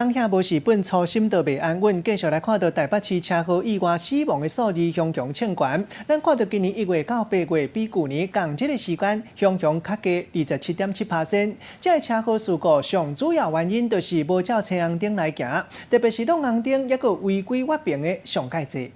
当下无是本初心都袂安稳，继续来看到台北市车祸意外死亡的数字雄雄称悬。咱看到今年1月到8月比去年同一个时间雄雄较低27.7%。这个车祸事故上主要原因就是无照青红灯来行，特别是弄红灯，抑个违规越平的上介济。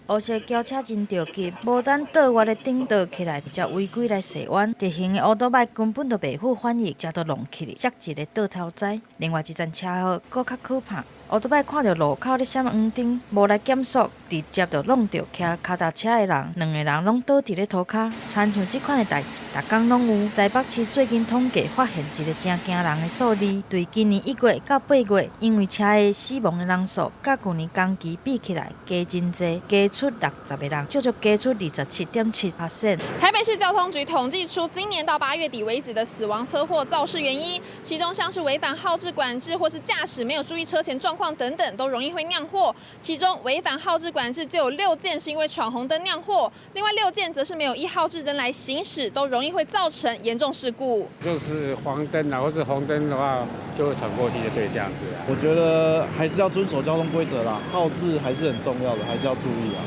乌色轿车真着急，无等倒我的顶倒起来，才违规来驶弯。直行的乌多摆根本就袂赴反应，才都弄起哩，摔一个倒头栽。另外一站车祸搁较可怕，乌多摆看到路口咧闪黄灯，无来减速，直接就弄到骑脚踏车的人，两个人拢倒伫咧涂骹。亲像即款的代志，逐工拢有。台北市最近统计发现一个真惊人的数字，对今年1月到8月，因为车祸死亡的人数，甲去年同期比起来加真济，加出60个人，足足加出27.7%。台北市交通局统计出今年到8月底为止的死亡车祸肇事原因，其中像是违反号志管制或是驾驶没有注意车前状况等等，都容易会酿祸。其中违反号志管制就有6件是因为闯红灯酿祸，另外6件则是没有依号志灯来行驶，都容易会造成严重事故。就是黄灯啊，或是红灯的话，就会闯过去，就对这样子啊。我觉得还是要遵守交通规则啦，号志还是很重要的，还是要注意啊。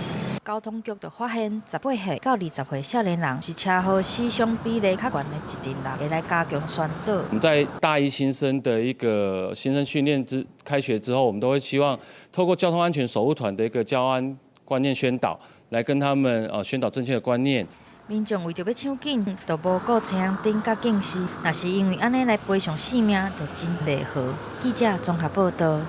交通局就发现，18岁到20岁少年人是车祸死伤比例较悬的一群人，会来加强宣导。我们在大一新生的一个新生训练开学之后，我们都会希望透过交通安全守护团的一个交安观念宣导，来跟他们宣导正确的观念。民众为着要抢紧，就无顾青红灯甲警示，若是因为安尼来赔偿性命，就真袂好。记者综合报道。